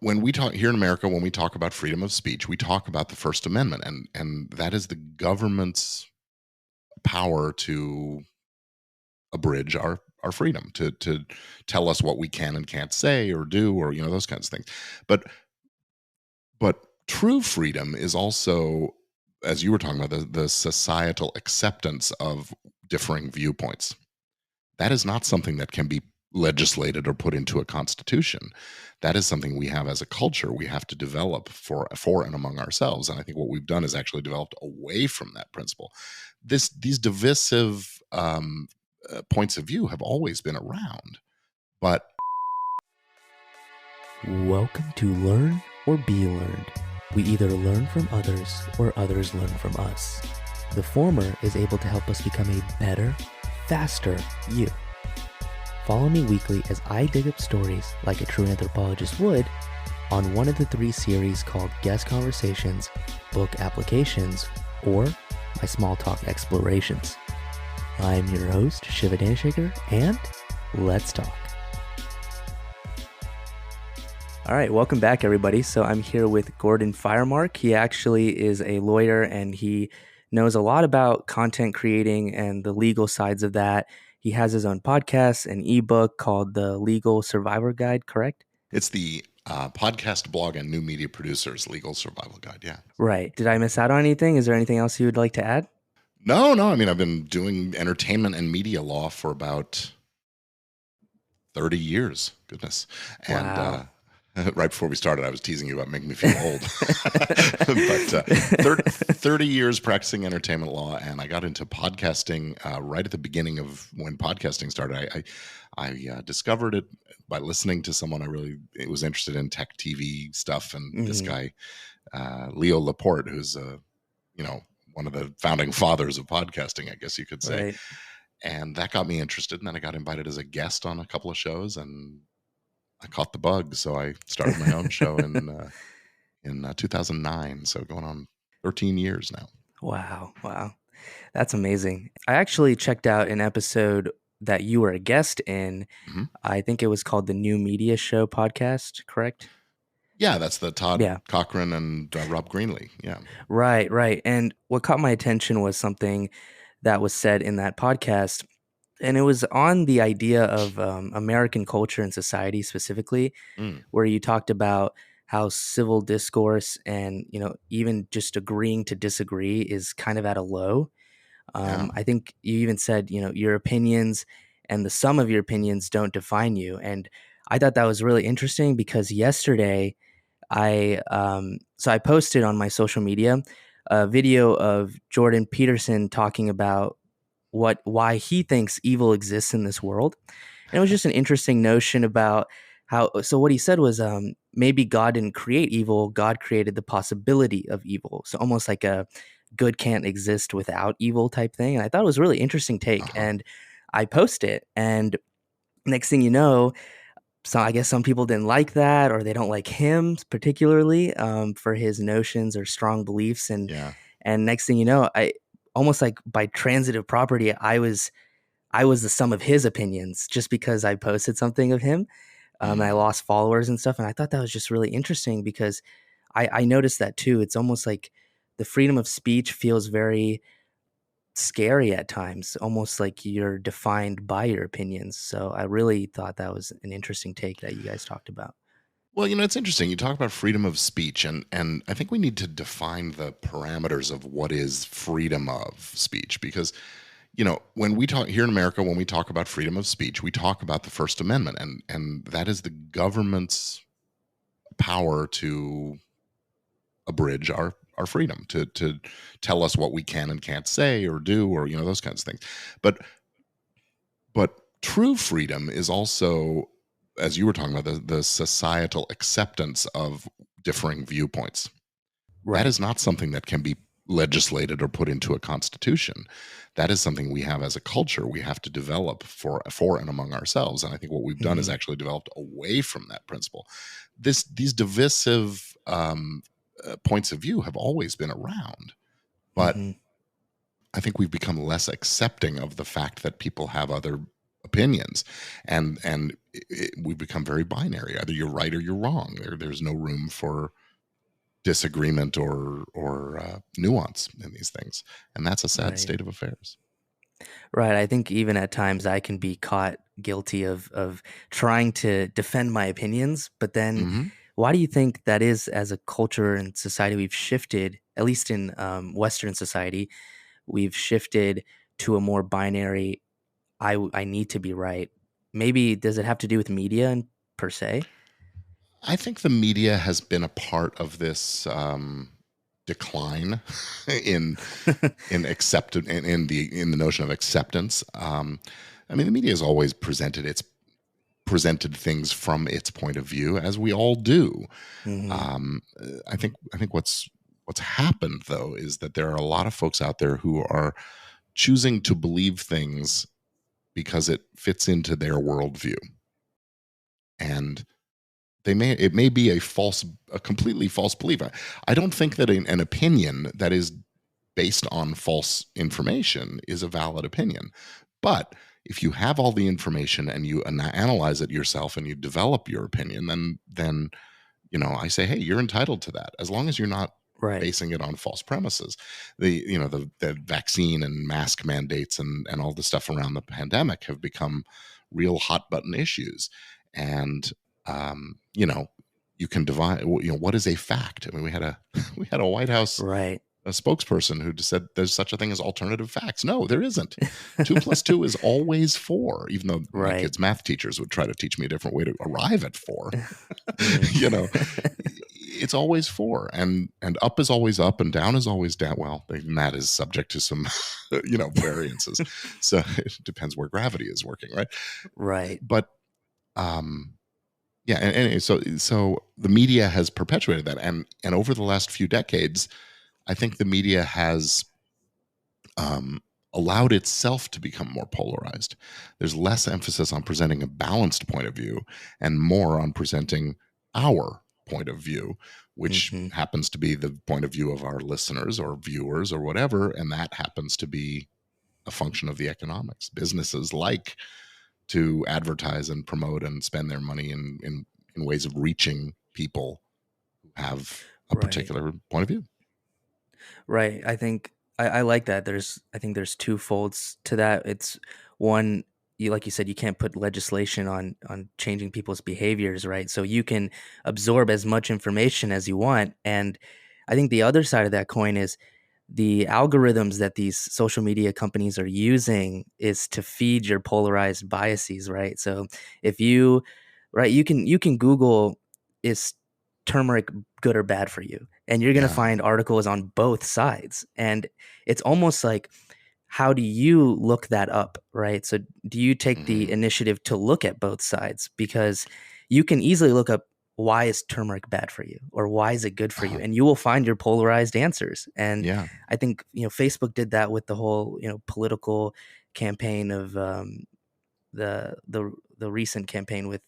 when we talk here in America, when we talk about freedom of speech, we talk about the First Amendment, and that is the government's power to abridge our freedom, to tell us what we can and can't say or do, or those kinds of things. But but true freedom is also, as you were talking about, the societal acceptance of differing viewpoints. That is not something that can be legislated or put into a constitution. That is something we have as a culture. We have to develop for and among ourselves. And I think what we've done is actually developed away from that principle. These divisive points of view have always been around, but Welcome to Learn or Be Learned. We either learn from others or others learn from us. The former is able to help us become a better, faster you. Follow me weekly as I dig up stories like a true anthropologist would on one of the 3 series called Guest Conversations, Book Applications, or my Small Talk Explorations. I'm your host, Shiva Danishekar, and let's talk. All right, welcome back, everybody. So I'm here with Gordon Firemark. He actually is a lawyer, and he knows a lot about content creating and the legal sides of that. He has his own podcast, an ebook called The Legal Survivor Guide, correct? it's the podcast blog and new media producers legal survival guide. Yeah. Right. Did I miss out on anything? Is there anything else you would like to add? No. I mean, I've been doing entertainment and media law for about 30 years. Goodness. And Wow. right before we started, I was teasing you about making me feel old. But 30 years practicing entertainment law, and I got into podcasting right at the beginning of when podcasting started. I discovered it by listening to someone I really was interested in, tech TV stuff, and this guy, Leo Laporte, who's one of the founding fathers of podcasting, I guess you could say. Right. And that got me interested, and then I got invited as a guest on a couple of shows, and I caught the bug, so I started my own show in 2009. So going on 13 years now. Wow. That's amazing. I actually checked out an episode that you were a guest in. Mhm. I think it was called the New Media Show podcast, correct? Yeah, that's the Todd Yeah. Cochran and Rob Greenlee. Yeah. Right. And what caught my attention was something that was said in that podcast. And it was on the idea of American culture and society specifically, Mm, where you talked about how civil discourse and, even just agreeing to disagree is kind of at a low. yeah. I think you even said, your opinions and the sum of your opinions don't define you. And I thought that was really interesting because yesterday I posted on my social media a video of Jordan Peterson talking about why he thinks evil exists in this world. And it was just an interesting notion about so what he said was maybe God didn't create evil, God created the possibility of evil. So almost like a good can't exist without evil type thing. And I thought it was a really interesting take. Uh-huh. And I posted it. And next thing you know, so I guess some people didn't like that, or they don't like him particularly for his notions or strong beliefs. Yeah. And next thing you know, I almost like by transitive property, I was the sum of his opinions just because I posted something of him. And I Mm. lost followers and stuff. And I thought that was just really interesting because I noticed that too. It's almost like the freedom of speech feels very scary at times, almost like you're defined by your opinions. So I really thought that was an interesting take that you guys talked about. Well, it's interesting. You talk about freedom of speech, and I think we need to define the parameters of what is freedom of speech, because when we talk here in America, when we talk about freedom of speech, we talk about the First Amendment, and that is the government's power to abridge our freedom, to tell us what we can and can't say or do, or those kinds of things. But true freedom is also, as you were talking about, the societal acceptance of differing viewpoints. That Right. is not something that can be legislated or put into a constitution. That is something we have as a culture. We have to develop for and among ourselves. And I think what we've done is Hmm. actually developed away from that principle. These divisive points of view have always been around, but Hmm. I think we've become less accepting of the fact that people have other opinions, and we become very binary. Either you're right or you're wrong. There's no room for disagreement or nuance in these things, and that's a sad Right. state of affairs. Right. I think even at times I can be caught guilty of trying to defend my opinions, but then Hmm. why do you think that is? As a culture and society, we've shifted, at least in Western society, we've shifted to a more binary. I need to be right. Maybe does it have to do with media per se? I think the media has been a part of this decline in accepted in the notion of acceptance. I mean, the media has always presented things from its point of view, as we all do. Hmm. I think what's happened though is that there are a lot of folks out there who are choosing to believe things because it fits into their worldview, and it may be a completely false belief. I don't think that an opinion that is based on false information is a valid opinion. But if you have all the information and you analyze it yourself and you develop your opinion, then I say, hey, you're entitled to that as long as you're not Right. basing it on false premises. The vaccine and mask mandates and all the stuff around the pandemic have become real hot button issues, and you know you can divide. What is a fact? I mean, we had a we had a White House Right. a spokesperson who just said there's such a thing as alternative facts. No, there isn't. 2 plus 2 is always 4, even though my Right. kids' math teachers would try to teach me a different way to arrive at 4. Hmm. you know, it's always 4, and up is always up and down is always down. Well, that is subject to some, variances. So it depends where gravity is working, right? Right. But um, yeah, and so the media has perpetuated that, and over the last few decades, I think the media has um, allowed itself to become more polarized. There's less emphasis on presenting a balanced point of view and more on presenting our point of view, which Hmm. happens to be the point of view of our listeners or viewers or whatever. And that happens to be a function of the economics. Businesses like to advertise and promote and spend their money in ways of reaching people who have a Right. particular point of view. Right. I think I like that. I think there's two folds to that. It's one, you like you said, you can't put legislation on changing people's behaviors, right? So you can absorb as much information as you want. And I think the other side of that coin is the algorithms that these social media companies are using is to feed your polarized biases, right? So if you right, you can Google, is turmeric good or bad for you? And you're going to Yeah. find articles on both sides. And it's almost like, how do you look that up, right? So do you take the Hmm. initiative to look at both sides? Because you can easily look up, why is turmeric bad for you, or why is it good for you, Uh, and you will find your polarized answers. And yeah. I think Facebook did that with the whole political campaign of the recent campaign with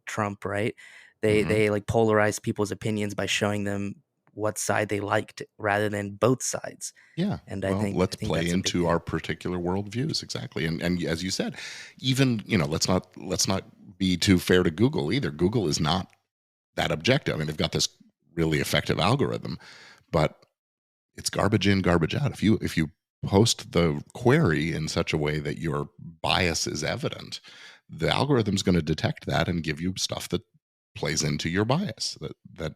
Trump, right? Hmm. They like polarized people's opinions by showing them what side they liked rather than both sides. Yeah. And Well, let's I think play that's a big into our thing. particular worldviews exactly, and as you said, even let's not be too fair to Google either. Google is not that objective. I mean, they've got this really effective algorithm, but it's garbage in, garbage out. If you post the query in such a way that your bias is evident, the algorithm's going to detect that and give you stuff that plays into your bias that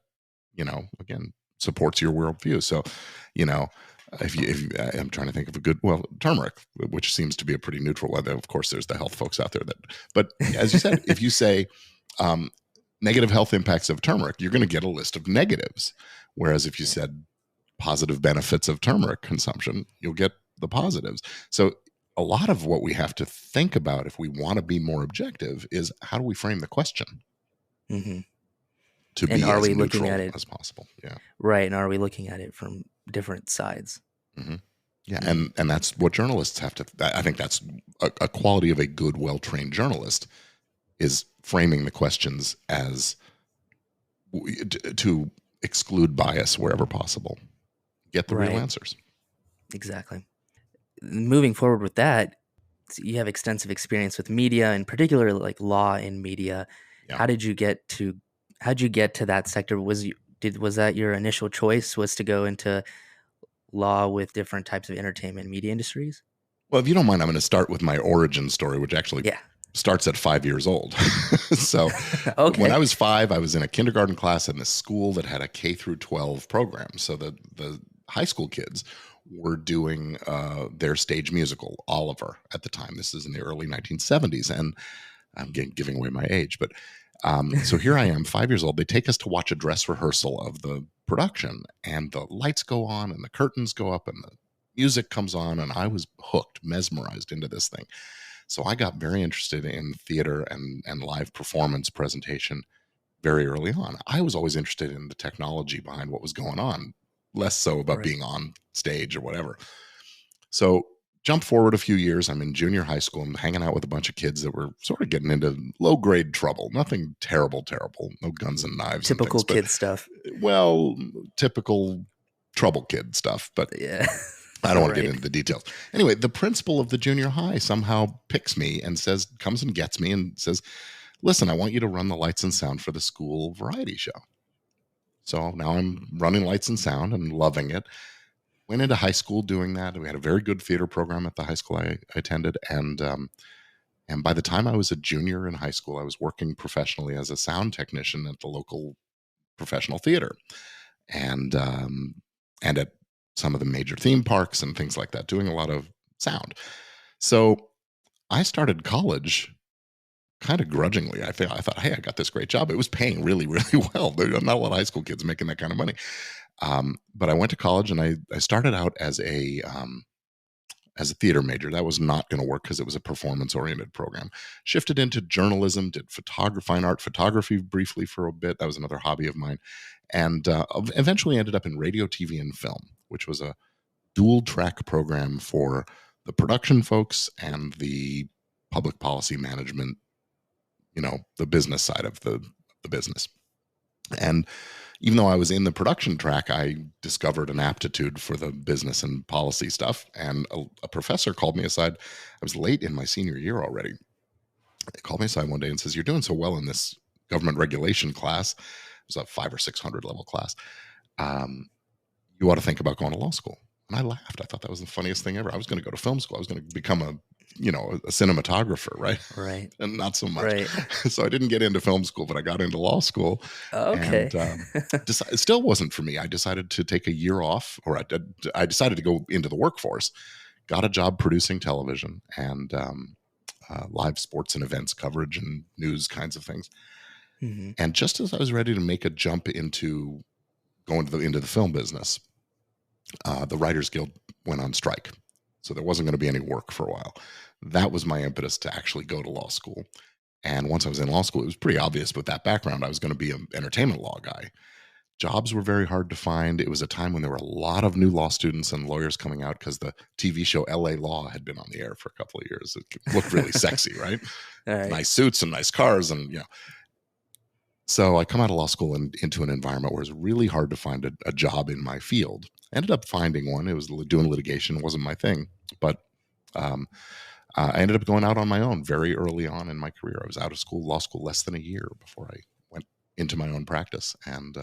again supports your worldview. So, you know, if I'm trying to think of a good, well, turmeric, which seems to be a pretty neutral one. Of course, there's the health folks out there but as you said, if you say um, negative health impacts of turmeric, you're going to get a list of negatives. Whereas if you Yeah. said positive benefits of turmeric consumption, you'll get the positives. So a lot of what we have to think about if we want to be more objective is how do we frame the question Hmm. to And be are as we looking neutral at it as possible. Yeah. right? And are we looking at it from different sides? Hmm. Yeah, Mm. and that's what journalists have to. I think that's a quality of a good, well trained journalist is framing the questions as to exclude bias wherever possible, get the real Right. answers. Exactly. Moving forward with that, you have extensive experience with media, in particular, like law and media. Yeah. How did you get to that sector? Was that your initial choice, was to go into law with different types of entertainment and media industries? Well, if you don't mind, I'm going to start with my origin story, which actually Yeah. starts at 5 years old. So when I Okay. was five, I was in a kindergarten class in this school that had a K through 12 program. So the high school kids were doing their stage musical, Oliver, at the time. This is in the early 1970s. And I'm giving away my age, but so here I am, 5 years old. They take us to watch a dress rehearsal of the production, and the lights go on, and the curtains go up, and the music comes on, and I was hooked, mesmerized into this thing. So I got very interested in theater and live performance presentation very early on. I was always interested in the technology behind what was going on, less so about Right. being on stage or whatever. So jump forward a few years. I'm in junior high school. I'm hanging out with a bunch of kids that were sort of getting into low grade trouble. Nothing terrible, terrible. No guns and knives and Typical things, but kid stuff. well, typical trouble kid stuff. But Yeah. I don't want to get Right. into the details. Anyway, the principal of the junior high somehow picks me and comes and gets me and says, listen, I want you to run the lights and sound for the school variety show. So now I'm running lights and sound and loving it. Went into high school doing that. We had a very good theater program at the high school I attended, and by the time I was a junior in high school, I was working professionally as a sound technician at the local professional theater, and and at some of the major theme parks and things like that, doing a lot of sound. So I started college kind of grudgingly. I thought, hey, I got this great job. It was paying really, really well. There are not a lot of high school kids making that kind of money. But I went to college and I started out as a theater major. That was not going to work because it was a performance oriented program. Shifted into journalism, did photography, fine art photography briefly for a bit. That was another hobby of mine. And eventually ended up in radio, TV, and film, which was a dual track program for the production folks and the public policy management, the business side of the business. And even though I was in the production track, I discovered an aptitude for the business and policy stuff. And a professor called me aside. I was late in my senior year already. He called me aside one day and says, "You're doing so well in this government regulation class." It was a 500 or 600 level class. Um, you ought to think about going to law school. And I laughed. I thought that was the funniest thing ever. I was going to go to film school. I was going to become a cinematographer, right? Right. And not so much. Right. So I didn't get into film school, but I got into law school, Okay. and it still wasn't for me. I decided to take a year off, or I decided to go into the workforce. Got a job producing television and live sports and events coverage and news kinds of things. Hmm. And just as I was ready to make a jump into going into the film business, the Writers Guild went on strike. So there wasn't going to be any work for a while. That was my impetus to actually go to law school. And once I was in law school, it was pretty obvious with that background, I was going to be an entertainment law guy. Jobs were very hard to find. It was a time when there were a lot of new law students and lawyers coming out because the TV show LA Law had been on the air for a couple of years. It looked really sexy, right? All right. Nice suits and nice cars. And. So I come out of law school and into an environment where it's really hard to find a job in my field. Ended up finding one. It was doing litigation, wasn't my thing. But um, I ended up going out on my own very early on in my career. I was out of law school, less than a year before I went into my own practice. And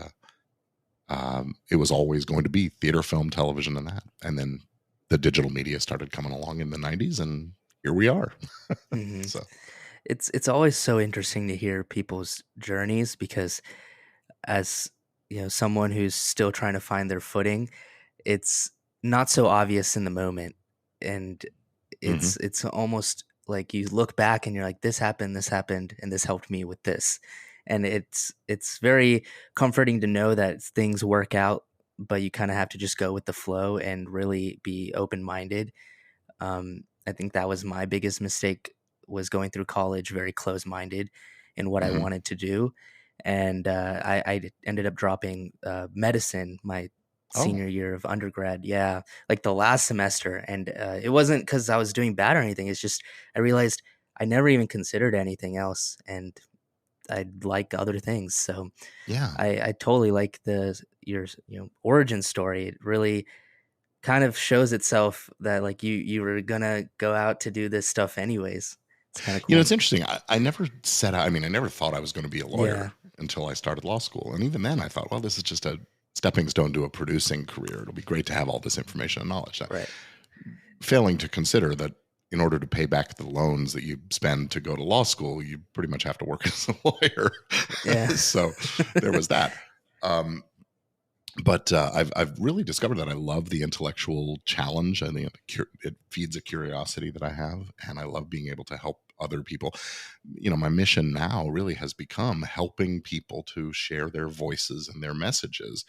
it was always going to be theater, film, television, and that. And then the digital media started coming along in the 90s, and here we are. Hmm. So, It's always so interesting to hear people's journeys, because as someone who's still trying to find their footing, it's not so obvious in the moment, and mhm, it's almost like you look back and you're like, this happened, and this helped me with this, and it's very comforting to know that things work out, but you kind of have to just go with the flow and really be open minded. I think that was my biggest mistake, was going through college very close minded in what I mhm. wanted to do, and I ended up dropping medicine my Oh, senior year of undergrad. Yeah, like the last semester, and it wasn't because I was doing bad or anything. It's just I realized I never even considered anything else, and I like other things. So yeah. I totally like your origin story. It really kind of shows itself that like you were gonna go out to do this stuff anyways. It's kind of It's cool. interesting. I never set out, I mean, I never thought I was going to be a lawyer Yeah. until I started law school. And even then I thought, well, this is just a stepping stone to a producing career. It'll be great to have all this information and knowledge. Right. Failing to consider that in order to pay back the loans that you spend to go to law school, you pretty much have to work as a lawyer. Yeah. So there was that. But I've really discovered that I love the intellectual challenge. I think it feeds a curiosity that I have, and I love being able to help other people. My mission now really has become helping people to share their voices and their messages,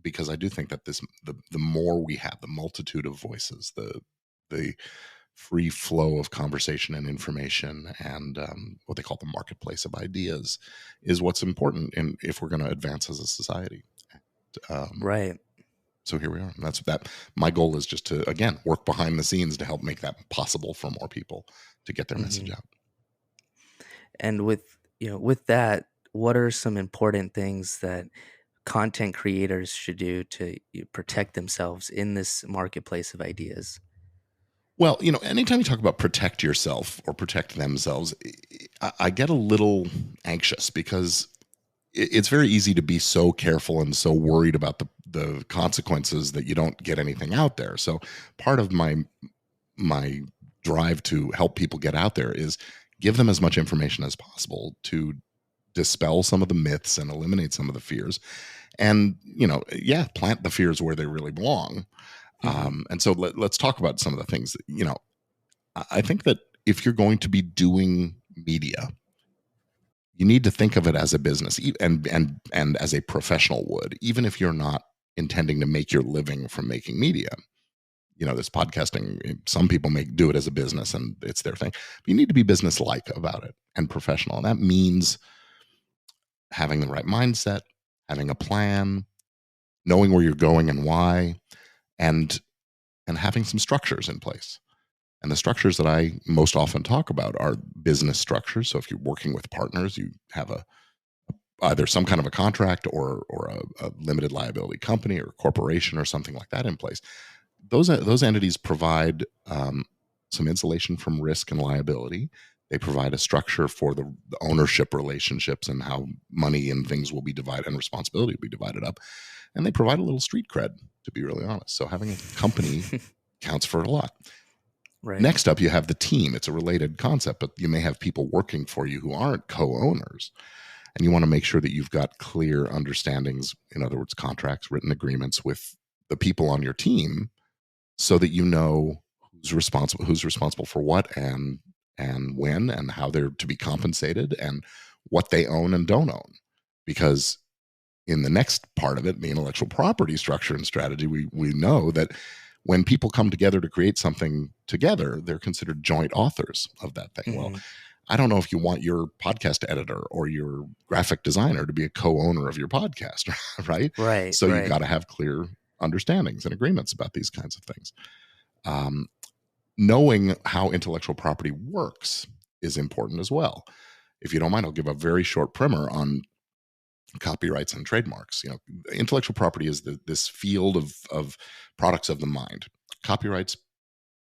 because I do think that the more we have, the multitude of voices, the free flow of conversation and information, and what they call the marketplace of ideas, is what's important, and if we're going to advance as a society. Um, Right. so here we are. And that's that. My goal is just to, again, work behind the scenes to help make that possible for more people to get their Hmm. message out. And with that, what are some important things that content creators should do to protect themselves in this marketplace of ideas? Well, anytime you talk about protect yourself or protect themselves, I get a little anxious because it's very easy to be so careful and so worried about the consequences that you don't get anything out there. So part of my drive to help people get out there is give them as much information as possible to dispel some of the myths and eliminate some of the fears, and plant the fears where they really belong. Hmm. And so let's talk about some of the things that, I think that if you're going to be doing media, you need to think of it as a business, and as a professional would, even if you're not intending to make your living from making media. This podcasting, some people do it as a business and it's their thing, but you need to be business like about it and professional. And that means having the right mindset, having a plan, knowing where you're going and why, and having some structures in place. And the structures that I most often talk about are business structures. So if you're working with partners, you have either some kind of a contract, or a limited liability company or corporation or something like that in place. Those entities provide some insulation from risk and liability. They provide a structure for the ownership relationships and how money and things will be divided and responsibility will be divided up. And they provide a little street cred, to be really honest. So having a company counts for a lot. Right. Next up, you have the team. It's a related concept, but you may have people working for you who aren't co-owners. And you want to make sure that you've got clear understandings, in other words, contracts, written agreements with the people on your team, so that you know who's responsible for what, and when, and how they're to be compensated, and what they own and don't own. Because in the next part of it, the intellectual property structure and strategy, we know that when people come together to create something together, they're considered joint authors of that thing. Well, Hmm. I don't know if you want your podcast editor or your graphic designer to be a co-owner of your podcast, right? Right. So you Right. got to have clear understandings and agreements about these kinds of things. Um, Knowing how intellectual property works is important as well. If you don't mind, I'll give a very short primer on copyrights and trademarks. Intellectual property is this field of products of the mind. Copyrights,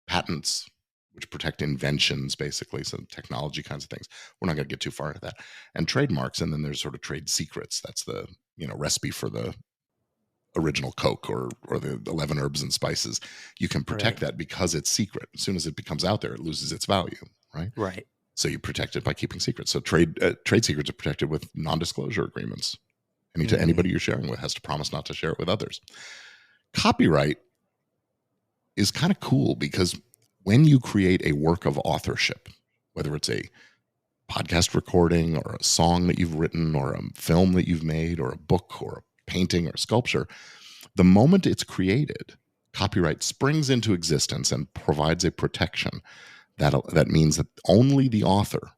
patents, which protect inventions, basically, so technology kinds of things. We're not going to get too far into that. And trademarks, and then there's sort of trade secrets. That's the recipe for the original Coke, or the 11 herbs and spices. You can protect Right. that because it's secret. As soon as it becomes out there, it loses its value, right? Right. So you protect it by keeping secrets. So trade secrets are protected with non-disclosure agreements. Hmm. Anybody you're sharing with has to promise not to share it with others. Copyright is kind of cool because when you create a work of authorship, whether it's a podcast recording or a song that you've written or a film that you've made or a book or a painting or a sculpture, the moment it's created, copyright springs into existence and provides a protection that means that only the author,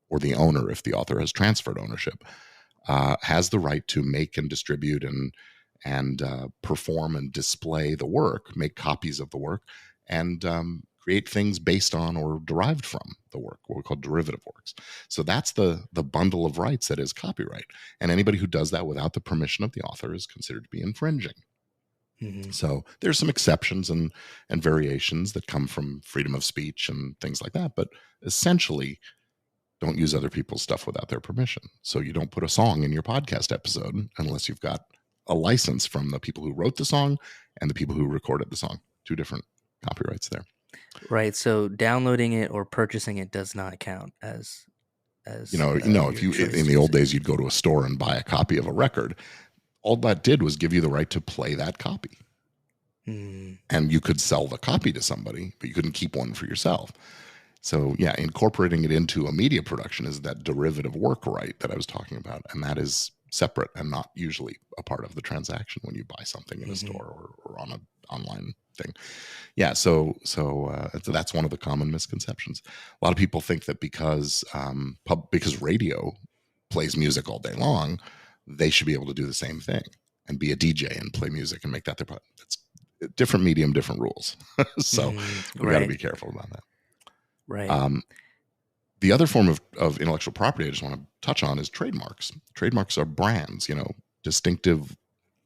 or the owner, if the author has transferred ownership, has the right to make and distribute and perform and display the work, make copies of the work, and create things based on or derived from the work, what we call derivative works. So that's the bundle of rights that is copyright. And anybody who does that without the permission of the author is considered to be infringing. Mhm. So there's some exceptions and variations that come from freedom of speech and things like that, but essentially don't use other people's stuff without their permission. So you don't put a song in your podcast episode unless you've got a license from the people who wrote the song and the people who recorded the song. Two different copyrights there. Right, so downloading it or purchasing it does not count as, If your you choice in to the use old it. days you'd go to a store and buy a copy of a record. All that did was give you the right to play that copy. Mm. And you could sell the copy to somebody, but you couldn't keep one for yourself. So yeah, incorporating it into a media production is that derivative work right that I was talking about, and that is separate and not usually a part of the transaction when you buy something in a Mhm. store or on an online thing. Yeah, so that's one of the common misconceptions. A lot of people think that because radio plays music all day long, they should be able to do the same thing and be a DJ and play music and make that their product. It's different medium, different rules. So we got to Right, be careful about that. right. Um, the other form of intellectual property I just want to touch on is trademarks. Trademarks are brands, distinctive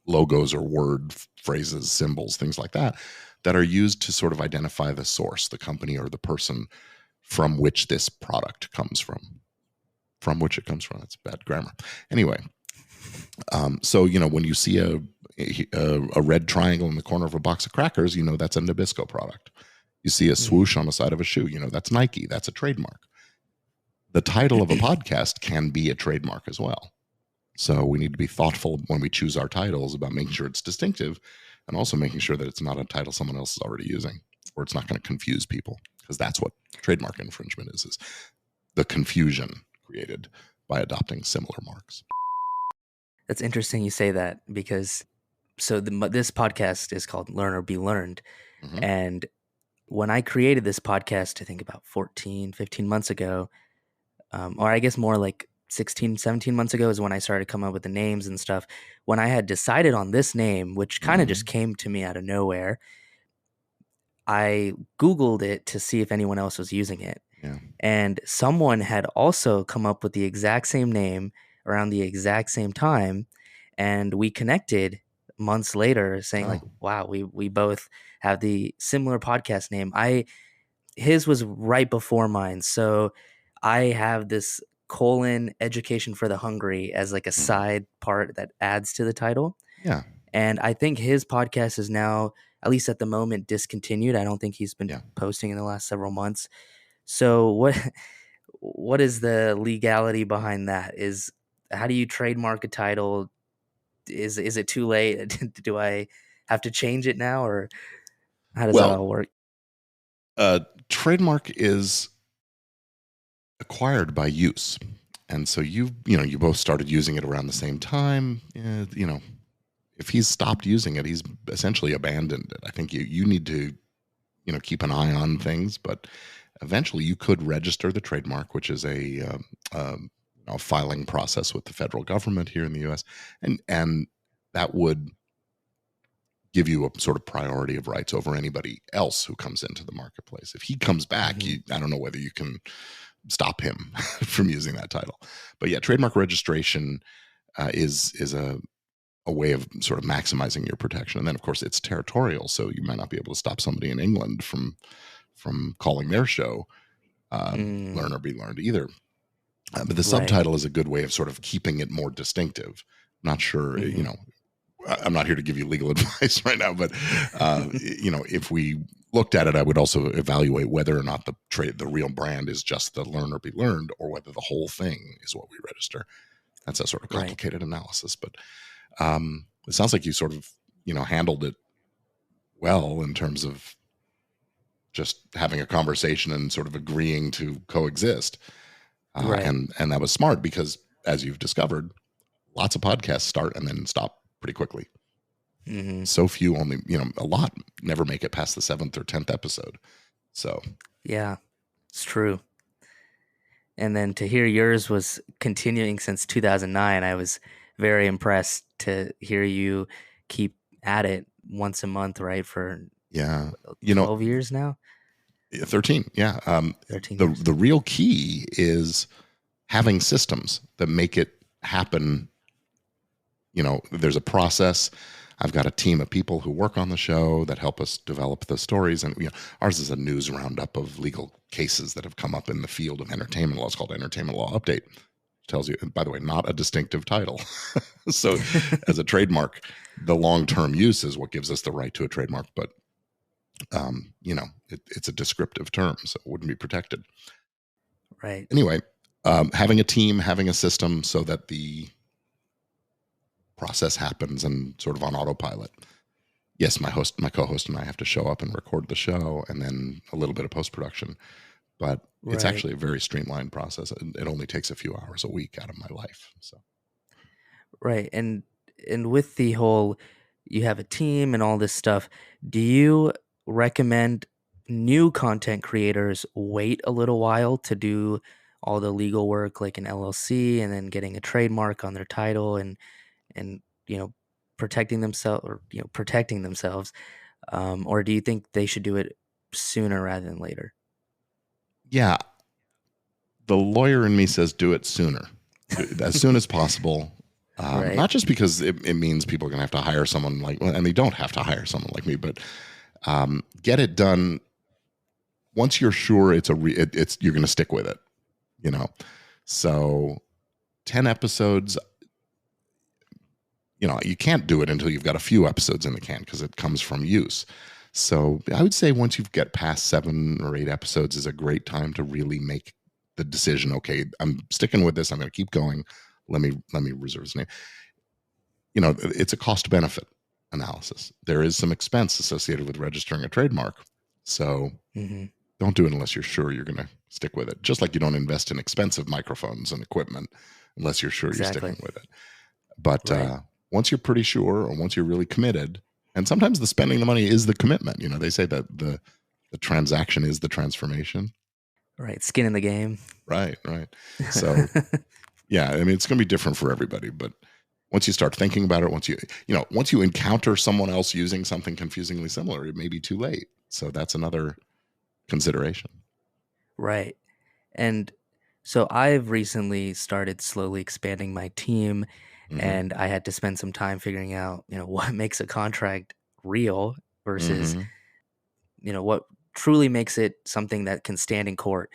logos or word phrases, symbols, things like that, that are used to sort of identify the source, the company or the person from which this product comes from. From which it comes from. That's bad grammar. Anyway, so when you see a red triangle in the corner of a box of crackers, that's a Nabisco product. You see a swoosh Mhm. on the side of a shoe, that's Nike. That's a trademark. The title of a podcast can be a trademark as well. So we need to be thoughtful when we choose our titles about making sure it's distinctive and also making sure that it's not a title someone else is already using or it's not going to confuse people, because that's what trademark infringement is the confusion created by adopting similar marks. That's interesting you say that because this podcast is called Learn or Be Learned, Mm-hmm. and when I created this podcast, I think about 14, 15 months ago, or I guess more like 16, 17 months ago is when I started coming up with the names and stuff. When I had decided on this name, which kind of just Mm-hmm. came to me out of nowhere, I Googled it to see if anyone else was using it. Yeah. And someone had also come up with the exact same name around the exact same time. And we connected months later saying Oh. like, wow, we both have the similar podcast name. His was right before mine. So I have this colon education for the hungry as like a Mm-hmm. side part that adds to the title. Yeah. And I think his podcast is now, at least at the moment, discontinued. I don't think he's been Yeah. posting in the last several months. So what is the legality behind that? Is How do you trademark a title? Is it too late? Do I have to change it now, or how does that Well, all work? trademark is acquired by use. And so you both started using it around the same time. If he's stopped using it, he's essentially abandoned it. I think you need to, keep an eye on things, but eventually you could register the trademark, which is a filing process with the federal government here in the U.S., and that would give you a sort of priority of rights over anybody else who comes into the marketplace. If he comes back, Hmm. I don't know whether you can stop him from using that title. But yeah, trademark registration is a way of sort of maximizing your protection. And then, of course, it's territorial, so you might not be able to stop somebody in England from calling their show Mm, "Learn or Be Learned" either. But the right. subtitle is a good way of sort of keeping it more distinctive. Not sure, Hmm. I'm not here to give you legal advice right now, but if we looked at it, I would also evaluate whether or not the real brand is just the "Learn or Be Learned" or whether the whole thing is what we register. That's a sort of Right. complicated analysis, but it sounds like you sort of handled it well in terms of just having a conversation and sort of agreeing to coexist, Right. and that was smart because, as you've discovered, lots of podcasts start and then stop pretty quickly. Hmm. So few, only a lot never make it past the 7th or 10th episode. So Yeah, it's true. And then to hear yours was continuing since 2009, I was very impressed to hear you keep at it once a month, right? For yeah, 12 years now, 13, yeah. 13 the years. the real key is having systems that make it happen there's a process. I've got a team of people who work on the show that help us develop the stories. And ours is a news roundup of legal cases that have come up in the field of entertainment law. It's called Entertainment Law Update. It tells you, by the way, not a distinctive title. So as a trademark, the long-term use is what gives us the right to a trademark. But, it's a descriptive term, so it wouldn't be protected. Right. Anyway, having a team, having a system so that the process happens and sort of on autopilot. Yes, my co-host and I have to show up and record the show and then a little bit of post-production, but it's Right. actually a very streamlined process. It only takes a few hours a week out of my life. So Right. And with the whole you have a team and all this stuff, do you recommend new content creators wait a little while to do all the legal work like an LLC and then getting a trademark on their title and you know protecting themselves, or do you think they should do it sooner rather than later? yeah, the lawyer in me says do it sooner, as soon as possible. Right. Not just because it means people are going to have to hire someone and they don't have to hire someone like me, but get it done once you're sure it's you're going to stick with it. You know, so 10 episodes, you can't do it until you've got a few episodes in the can because it comes from use. So I would say once you've get past 7 or 8 episodes is a great time to really make the decision. Okay, I'm sticking with this. I'm going to keep going. Let me reserve this name. It's a cost benefit analysis. There is some expense associated with registering a trademark. So Hmm. don't do it unless you're sure you're going to stick with it. Just like you don't invest in expensive microphones and equipment unless you're sure you're Exactly. sticking with it. But Right. once you're pretty sure, or once you're really committed, and sometimes the spending the money is the commitment. They say that the transaction is the transformation. Right. Skin in the game. Right, right. So yeah, I mean it's going to be different for everybody, but once you start thinking about it, once you encounter someone else using something confusingly similar, it may be too late. So that's another consideration. Right. And so I've recently started slowly expanding my team, Mm-hmm. and I had to spend some time figuring out, what makes a contract real versus, Mm-hmm. what truly makes it something that can stand in court.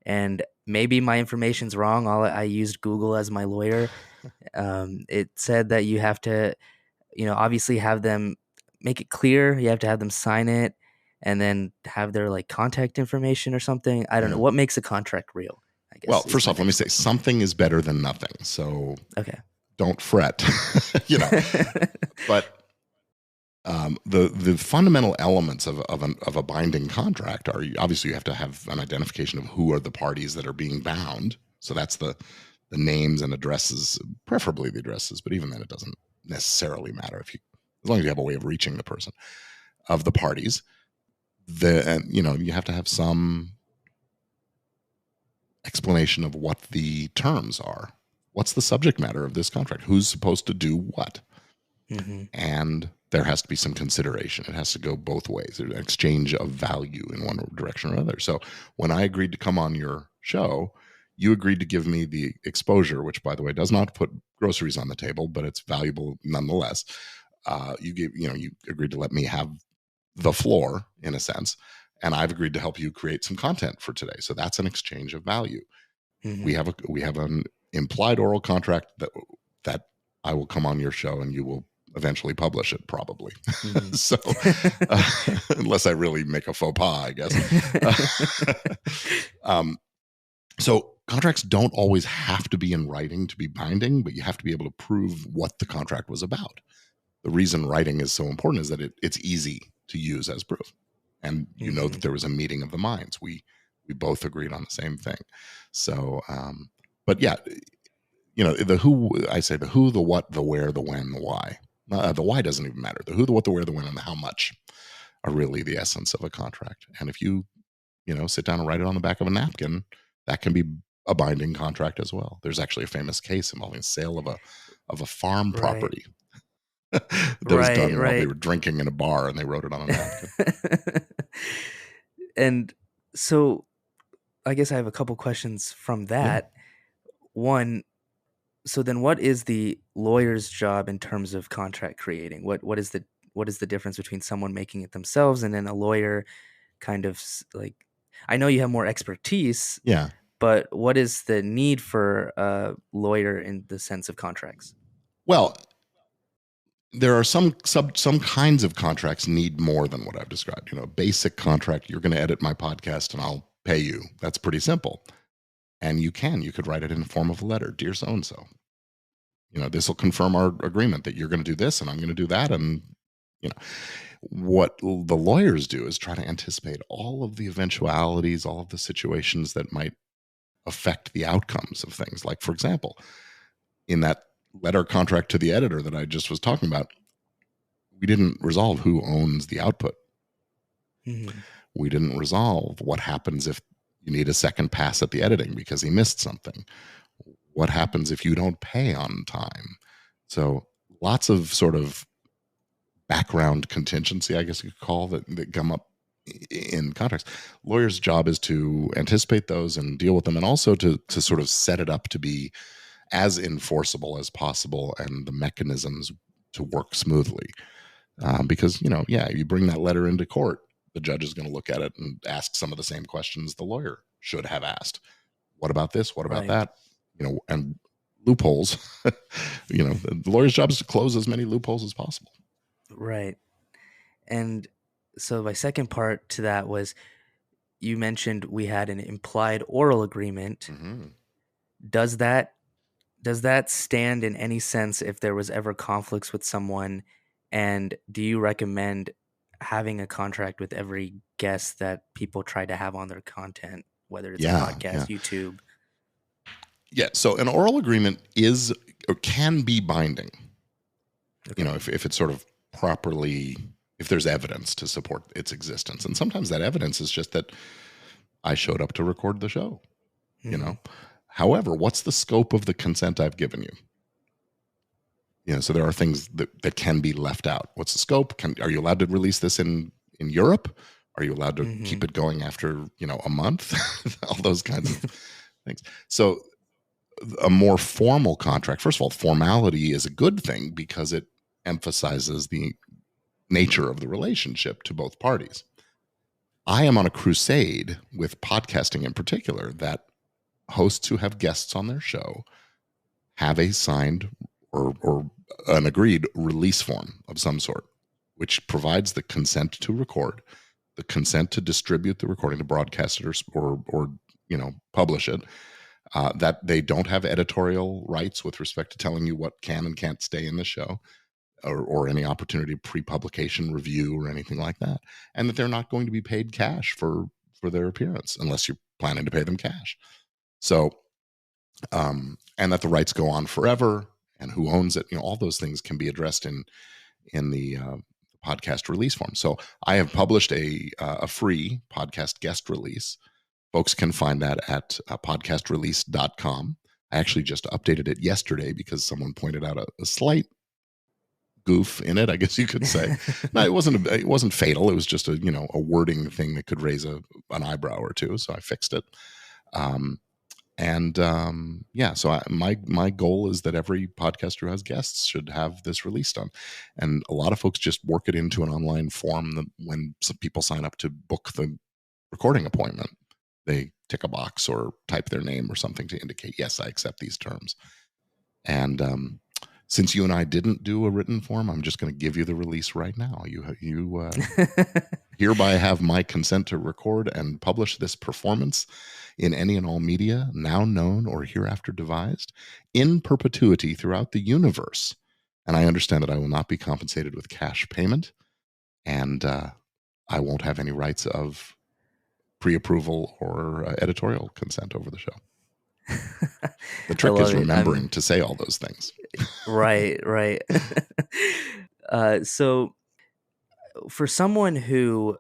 And maybe my information's wrong. I used Google as my lawyer. It said that you have to, obviously have them make it clear. You have to have them sign it and then have their like contact information or something. I don't know Yeah. what makes a contract real, I Well, guess is first my off, let me next say question. something is better than nothing. So Okay. don't fret. you know, but the fundamental elements of a binding contract are obviously you have to have an identification of who are the parties that are being bound. So that's the names and addresses, preferably the addresses, but even then it doesn't necessarily matter as long as you have a way of reaching the person of the parties. You have to have some explanation of what the terms are. What's the subject matter of this contract? Who's supposed to do what? Hmm. And there has to be some consideration. It has to go both ways. There's an exchange of value in one direction or another. So when I agreed to come on your show, you agreed to give me the exposure, which, by the way, does not put groceries on the table, but it's valuable nonetheless. You agreed to let me have the floor in a sense, and I've agreed to help you create some content for today. So that's an exchange of value. Hmm. We have an implied oral contract that I will come on your show and you will eventually publish it probably. Hmm. So uh, unless I really make a faux pas, I guess. Uh, um, so contracts don't always have to be in writing to be binding, but you have to be able to prove what the contract was about. The reason writing is so important is that it's easy to use as proof, and that Hmm. there was a meeting of the minds. We both agreed on the same thing. So but yeah, the who, I say the who, the what, the where, the when, the why. The why doesn't even matter. The who, the what, the where, the when, and the how much are really the essence of a contract. And if you sit down and write it on the back of a napkin, that can be a binding contract as well. There's actually a famous case involving sale of a farm Right. property that was Right. done while they Right. were drinking in a bar and they wrote it on a napkin. And so I guess I have a couple questions from Yeah. that. One, So then what is the lawyer's job in terms of contract creating? What is the difference between someone making it themselves and then a lawyer kind of like, I know you have more expertise, Yeah. but what is the need for a lawyer in the sense of contracts? Well, there are some kinds of contracts need more than what I've described. A basic contract, you're going to edit my podcast and I'll pay you. That's pretty simple. And you could write it in the form of a letter. Dear so and so, this will confirm our agreement that you're going to do this and I'm going to do that. And you know, what the lawyers do is try to anticipate all of the eventualities, all of the situations that might affect the outcomes of things. Like, for example, in that letter contract to the editor that I just was talking about, we didn't resolve who owns the output. Mhm. We didn't resolve what happens if you need a second pass at the editing because he missed something. What happens if you don't pay on time? So lots of sort of background contingency, I guess you could call that come up in contracts. Lawyers' job is to anticipate those and deal with them, and also to sort of set it up to be as enforceable as possible and the mechanisms to work smoothly. Because yeah, you bring that letter into court, the judge is going to look at it and ask some of the same questions the lawyer should have asked. What about this? What about Right. that? And loopholes. The lawyer's job is to close as many loopholes as possible. Right. And so my second part to that was, you mentioned we had an implied oral agreement. Mm-hmm. Does that stand in any sense if there was ever conflicts with someone? And do you recommend having a contract with every guest that people try to have on their content, whether it's a Yeah, yeah, podcast, YouTube? yeah. So an oral agreement is or can be binding. Okay. If it's sort of properly, if there's evidence to support its existence, and sometimes that evidence is just that I showed up to record the show. You Hmm. know, however, what's the scope of the consent I've given you? So there are things that can be left out. What's the scope? Are you allowed to release this in Europe? Are you allowed to Hmm. keep it going after a month? All those kinds of things. So a more formal contract, first of all, formality is a good thing because it emphasizes the nature of the relationship to both parties. I am on a crusade with podcasting in particular that hosts who have guests on their show have a signed or an agreed release form of some sort, which provides the consent to record, the consent to distribute the recording, to broadcast it or publish it. That they don't have editorial rights with respect to telling you what can and can't stay in the show, or any opportunity pre-publication review or anything like that, and that they're not going to be paid cash for their appearance unless you're planning to pay them cash. So and that the rights go on forever, and who owns it. All those things can be addressed in the podcast release form. So I have published a free podcast guest release. Folks can find that at podcastrelease.com. I actually just updated it yesterday because someone pointed out a slight goof in it, I guess you could say. No, it wasn't fatal. It was just a wording thing that could raise an eyebrow or two. So I fixed it. Um, and yeah, so my goal is that every podcaster who has guests should have this released on, and a lot of folks just work it into an online form that when some people sign up to book the recording appointment, they tick a box or type their name or something to indicate, yes, I accept these terms. And since you and I didn't do a written form, I'm just going to give you the release right now. You hereby have my consent to record and publish this performance in any and all media, now known or hereafter devised, in perpetuity throughout the universe. And I understand that I will not be compensated with cash payment, and I won't have any rights of pre approval or editorial consent over the show. The I trick love is it. remembering to say all those things. Right, right. So for someone who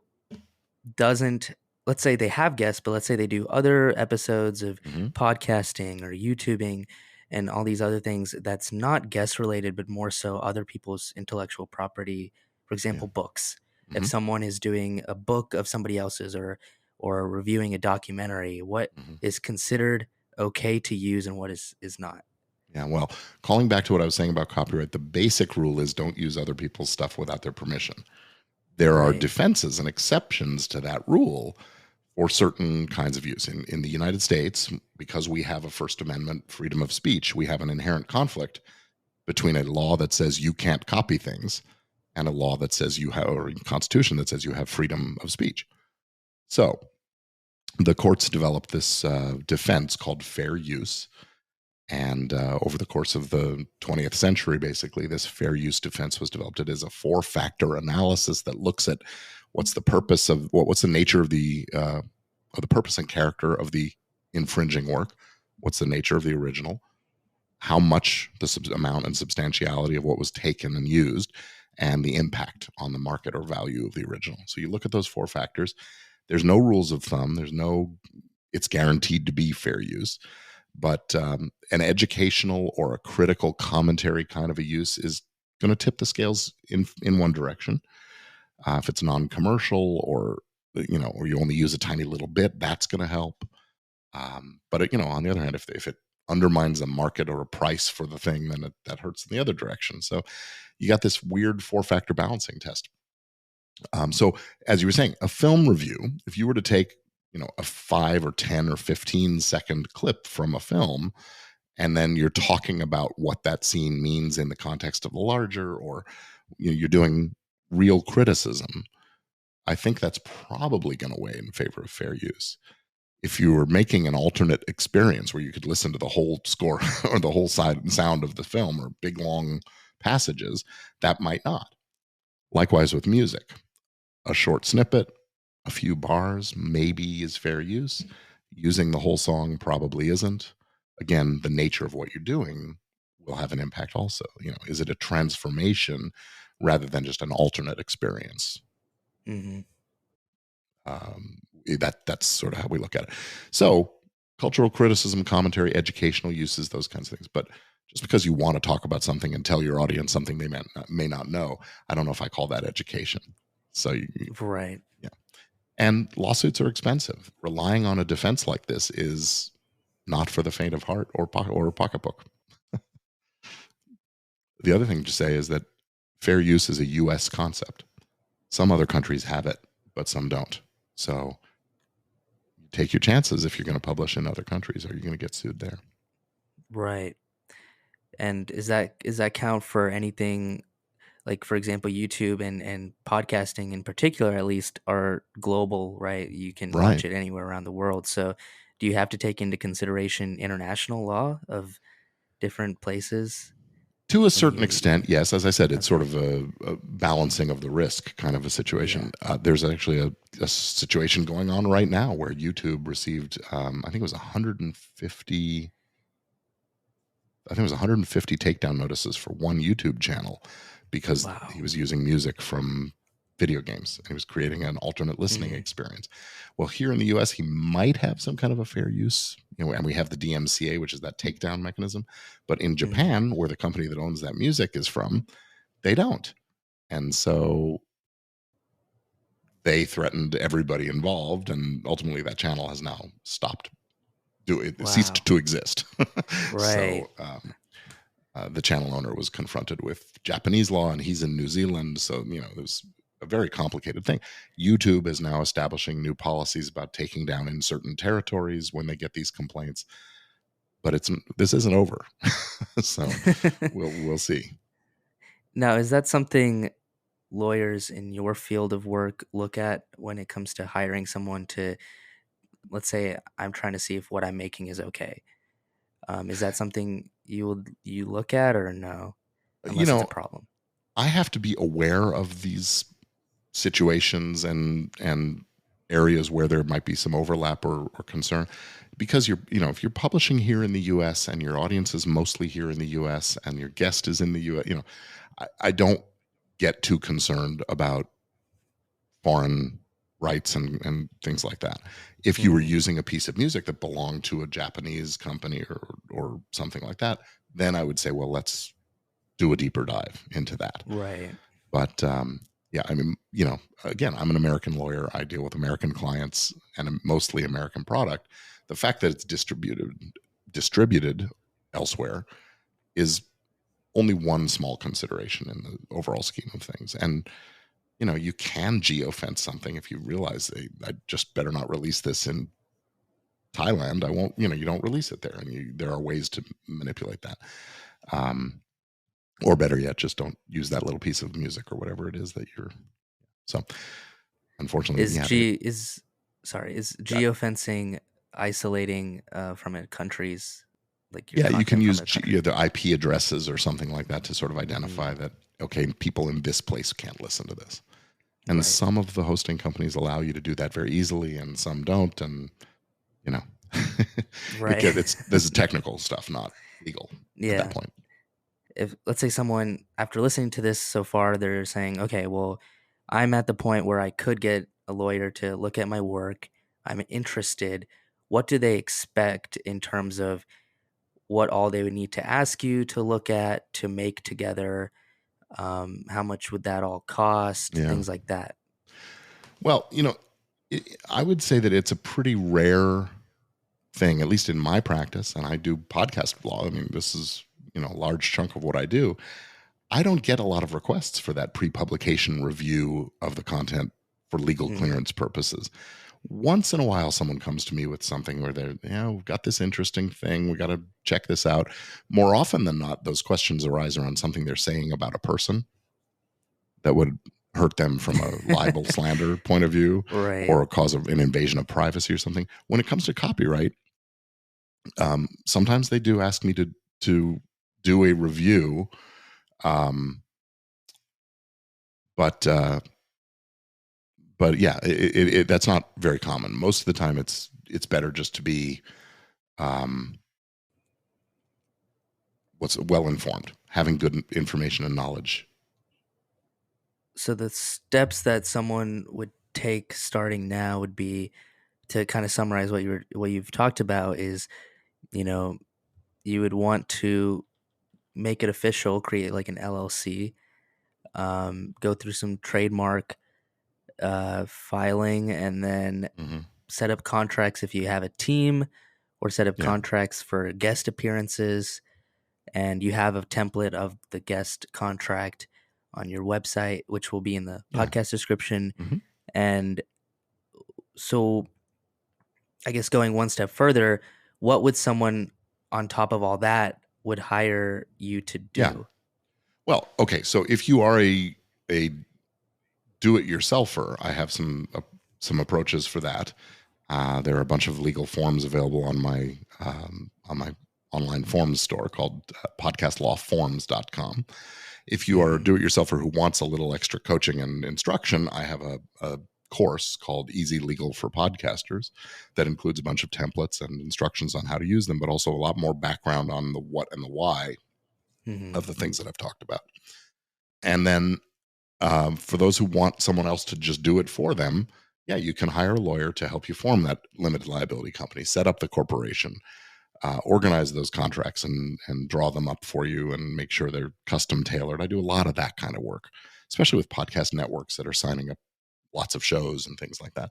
doesn't, let's say they have guests, but let's say they do other episodes of Mm-hmm. podcasting or YouTubing and all these other things that's not guest related, but more so other people's intellectual property. For Yeah. example, books. If Mm-hmm. someone is doing a book of somebody else's, or reviewing a documentary, what Mm-hmm. is considered okay to use and what is not? Yeah, well, calling back to what I was saying about copyright, the basic rule is don't use other people's stuff without their permission. There are Right. defenses and exceptions to that rule for certain kinds of use. In the United States, because we have a First Amendment freedom of speech, we have an inherent conflict between a law that says you can't copy things and a law that says you have, or a constitution that says you have freedom of speech. So the courts developed this defense called fair use. And over the course of the 20th century, basically, this fair use defense was developed. It is a four-factor analysis that looks at what's the purpose of what's the nature of the purpose and character of the infringing work, what's the nature of the original, how much the amount and substantiality of what was taken and used, and the impact on the market or value of the original. So you look at those four factors. There's no rules of thumb. It's guaranteed to be fair use, but an educational or a critical commentary kind of a use is going to tip the scales in one direction. If it's non-commercial, or or you only use a tiny little bit, that's going to help. But on the other hand, if it undermines a market or a price for the thing, then that hurts in the other direction. So you got this weird four-factor balancing test. So as you were saying, a film review, if you were to take a 5 or 10 or 15-second clip from a film, and then you're talking about what that scene means in the context of the larger, or you're doing real criticism, I think that's probably going to weigh in favor of fair use. If you were making an alternate experience where you could listen to the whole score or the whole side and sound of the film, or big long passages, that might not. Likewise with music, a short snippet, a few bars maybe is fair use. Using the whole song probably isn't. Again, the nature of what you're doing will have an impact also. Is it a transformation rather than just an alternate experience? Hmm. That's sort of how we look at it. So, cultural criticism, commentary, educational uses, those kinds of things. But just because you want to talk about something and tell your audience something they may not know, I don't know if I call that education. So, Right. yeah. And lawsuits are expensive. Relying on a defense like this is not for the faint of heart or pocketbook. The other thing to say is that fair use is a U.S. concept. Some other countries have it, but some don't. So take your chances if you're going to publish in other countries, or you're going to get sued there. Right. And is that count for anything, like, for example, YouTube and podcasting in particular, at least, are global, right? You can watch Right. it anywhere around the world. So do you have to take into consideration international law of different places To a when certain you're extent, yes. As I said, it's sort okay. of a balancing of the risk kind of a Yeah. situation. There's actually a situation going on right now where YouTube received, I think it was 150. I think it was 150 takedown notices for one YouTube channel because he Wow. was using music from video games. He was creating an alternate listening Mhm. experience. Well, here in the US, he might have some kind of a fair use, and we have the DMCA, which is that takedown mechanism. But in Mhm. Japan, where the company that owns that music is from, they don't. And so they threatened everybody involved, and ultimately that channel has now stopped. It ceased Wow. to exist. Right. So the channel owner was confronted with Japanese law, and he's in New Zealand. So, there's a very complicated thing. YouTube is now establishing new policies about taking down in certain territories when they get these complaints. But this isn't over. So we'll see. Now, is that something lawyers in your field of work look at when it comes to hiring someone to, let's say, I'm trying to see if what I'm making is okay? Is that something you look at, or no, You unless it's a know, problem? I have to be aware of these situations and areas where there might be some overlap or concern, because if you're publishing here in the US and your audience is mostly here in the US and your guest is in the US, I don't get too concerned about foreign rights and things like that. If you were Mhm. using a piece of music that belonged to a Japanese company or something like that, then I would say, well, let's do a deeper dive into that. Right. But yeah, I mean, again, I'm an American lawyer. I deal with American clients and a mostly American product. The fact that it's distributed elsewhere is only one small consideration in the overall scheme of things. And you can geofence something if you realize I just better not release this in Thailand. I won't. You don't release it there, and there are ways to manipulate that. Or better yet, just don't use that little piece of music or whatever it is that you're. So, unfortunately, Is yeah, G is sorry, is yeah, geofencing isolating from a country's like your yeah, you can content from use a country? the IP addresses or something like that to sort of Mhm. identify that okay, people in this place can't listen to this. And Right. some of the hosting companies allow you to do that very easily, and some don't. And you know, Right. this is technical stuff, not legal at that Yeah. point. If let's say someone after listening to this so far, they're saying, "Okay, well, I'm at the point where I could get a lawyer to look at my work. I'm interested." What do they expect in terms of what all they would need to ask you to look at to make together? How much would that all cost? Yeah. Things like that. Well, I would say that it's a pretty rare thing, at least in my practice, and I do podcast law. I mean, this is a large chunk of what I do. I don't get a lot of requests for that pre-publication review of the content for legal Mhm. clearance purposes. Once in a while, someone comes to me with something where they're, we've got this interesting thing. We got to check this out. More often than not, those questions arise around something they're saying about a person that would hurt them from a libel slander point of view Right. or a cause of an invasion of privacy or something. When it comes to copyright, sometimes they do ask me to do a review, um, but yeah, that's not very common. Most of the time, it's better just to be um, what's well informed, having good information and knowledge. So the steps that someone would take starting now would be to kind of summarize what you've talked about is, you know, you would want to make it official, create like an LLC, go through some trademark filing, and then Hmm. set up contracts if you have a team, or set up Yeah, contracts for guest appearances, and you have a template of the guest contract on your website, which will be in the yeah. podcast description. Hmm. And so, I guess going one step further, what would someone on top of all that would hire you to Yeah. do? Well, okay. So if you are a do-it-yourselfer, I have some approaches for that. There are a bunch of legal forms available on my online forms store called podcastlawforms.com. If you are a Mhm. do-it-yourselfer who wants a little extra coaching and instruction, I have a course called Easy Legal for Podcasters that includes a bunch of templates and instructions on how to use them, but also a lot more background on the what and the why Mhm. of the things that I've talked about. And then for those who want someone else to just do it for them, yeah, you can hire a lawyer to help you form that limited liability company, set up the corporation, organize those contracts, and draw them up for you, and make sure they're custom tailored. I do a lot of that kind of work, especially with podcast networks that are signing up lots of shows and things like that,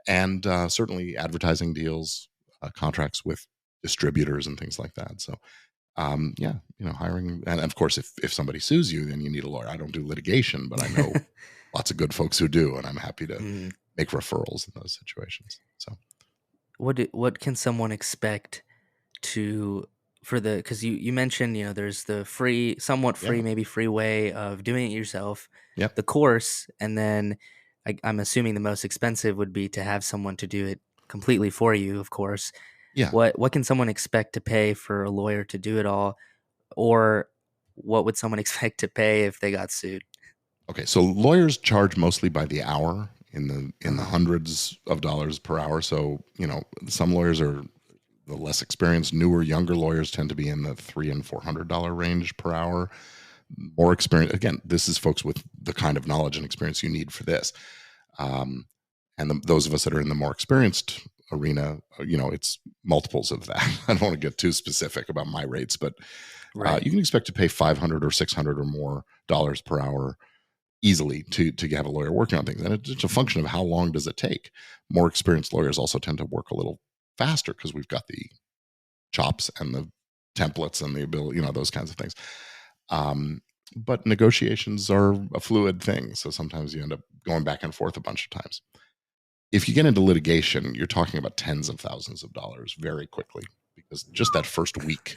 and certainly advertising deals, contracts with distributors and things like that. So yeah, hiring, and of course, if somebody sues you, then you need a lawyer. I don't do litigation, but I know lots of good folks who do, and I'm happy to Mhm. make referrals in those situations. So What can someone expect to for the because you mentioned, there's the free, somewhat yeah, free, maybe free way of doing it yourself, yep, the course, and then I'm assuming the most expensive would be to have someone to do it completely for you, of course. yeah. What can someone expect to pay for a lawyer to do it all, or what would someone expect to pay if they got sued? Okay, so lawyers charge mostly by the hour in the Uh-huh. hundreds of dollars per hour. So some lawyers are the less experienced, newer, younger lawyers tend to be in the $300 and $400 range per hour. More experience, again, this is folks with the kind of knowledge and experience you need for this. Um, and those of us that are in the more experienced arena, it's multiples of that. I don't want to get too specific about my rates, but Right. you can expect to pay 500 or 600 or more dollars per hour easily to have a lawyer working on things, and it's a function of how long does it take. More experienced lawyers also tend to work a little faster because we've got the chops and the templates and the ability, those kinds of things. Um, but negotiations are a fluid thing. So sometimes you end up going back and forth a bunch of times. If you get into litigation, you're talking about tens of thousands of dollars very quickly, because just that first week,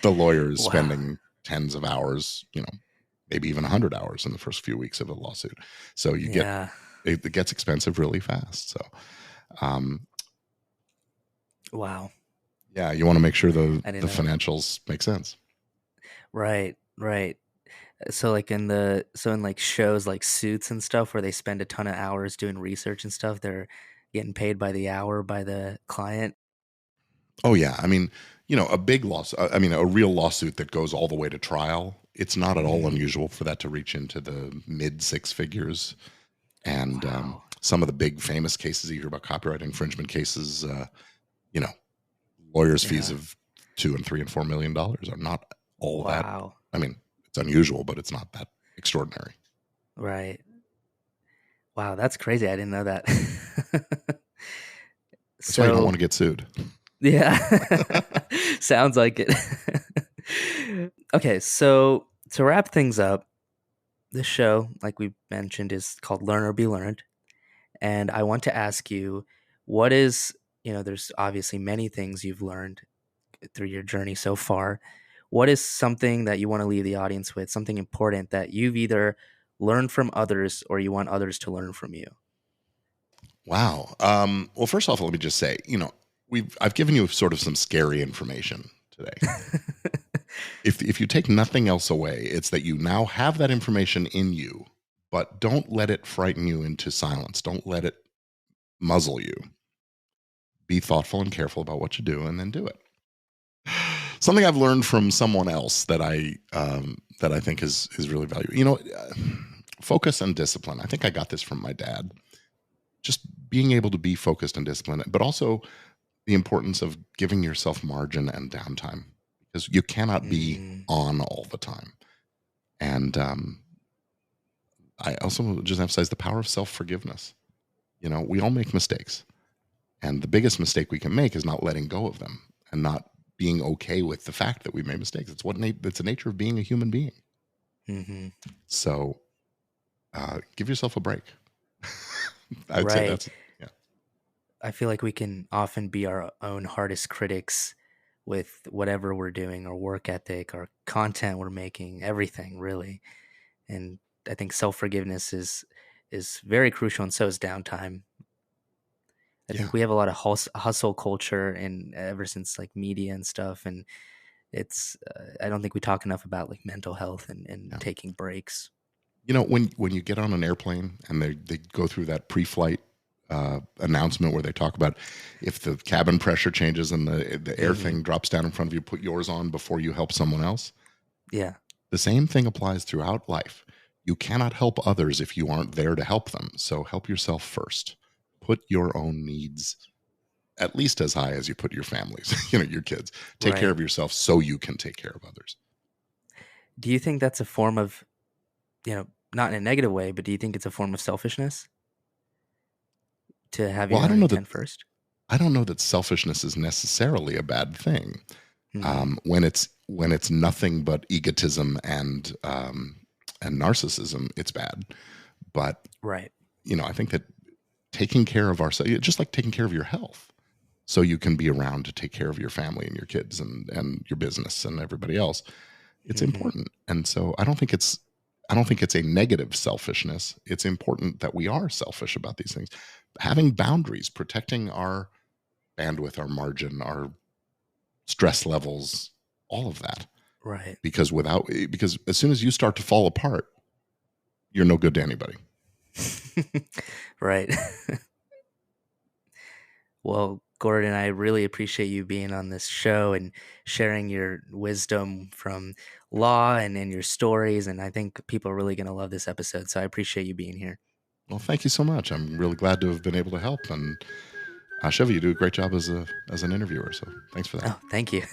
the lawyer is Wow. spending tens of hours, maybe even 100 hours in the first few weeks of a lawsuit. So Yeah. it gets expensive really fast. So, um, Wow. yeah, you want to make sure I didn't the know that. financials make sense. Right. Right. So like in like shows like Suits and stuff where they spend a ton of hours doing research and stuff, they're getting paid by the hour by the client. Oh yeah, I mean, a big loss. I mean, a real lawsuit that goes all the way to trial. It's not at all Mhm. unusual for that to reach into the mid six figures. And Wow. some of the big famous cases you hear about, copyright infringement cases, you know, lawyers' fees Yeah. of $2 and $3 and $4 million are not all that. Wow. I mean, it's unusual, but it's not that extraordinary. Right. Wow, that's crazy. I didn't know that. That's why you don't want So, to get sued. yeah. Sounds like it. Okay, so to wrap things up, this show, like we mentioned, is called Learn or Be Learned. And I want to ask you, what is, there's obviously many things you've learned through your journey so far. What is something that you want to leave the audience with, something important that you've either learned from others or you want others to learn from you? Wow. Well, first off, let me just say, I've given you sort of some scary information today. If you take nothing else away, it's that you now have that information in you, but don't let it frighten you into silence. Don't let it muzzle you. Be thoughtful and careful about what you do, and then do it. Something I've learned from someone else that I think is really valuable. Focus and discipline. I think I got this from my dad. Just being able to be focused and disciplined, but also the importance of giving yourself margin and downtime, because you cannot be Mm, on all the time. And I also just emphasize the power of self forgiveness. We all make mistakes, and the biggest mistake we can make is not letting go of them and not being okay with the fact that we made mistakes. It's the nature of being a human being. mhm. So give yourself a break. I'd say Right. that's yeah, I feel like we can often be our own hardest critics with whatever we're doing, our work ethic, our content we're making, everything really. And I think self-forgiveness is very crucial, and so is downtime. I yeah, think we have a lot of hustle culture and ever since like media and stuff, and it's I don't think we talk enough about like mental health and yeah. taking breaks. When you get on an airplane and they go through that pre-flight announcement where they talk about, if the cabin pressure changes and the air Hmm. thing drops down in front of you, put yours on before you help someone else. Yeah. The same thing applies throughout life. You cannot help others if you aren't there to help them. So help yourself first. Put your own needs at least as high as you put your families, your kids. Take care Right. of yourself so you can take care of others. Do you think that's a form of, not in a negative way, but do you think it's a form of selfishness to have Well, your own intent first? I don't know that selfishness is necessarily a bad thing. Hmm. When it's nothing but egotism and narcissism, it's bad. But Right. I think that taking care of ourselves, just like taking care of your health, so you can be around to take care of your family and your kids and your business and everybody else, it's Hmm. important. And so I don't think it's a negative selfishness. It's important that we are selfish about these things. Having boundaries, protecting our bandwidth, our margin, our stress levels, all of that. Right. Because as soon as you start to fall apart, you're no good to anybody. Right. Well, Gordon, I really appreciate you being on this show and sharing your wisdom from law and your stories. And I think people are really going to love this episode. So I appreciate you being here. Well, thank you so much. I'm really glad to have been able to help. And Chevy, you do a great job as an interviewer. So thanks for that. Oh, thank you.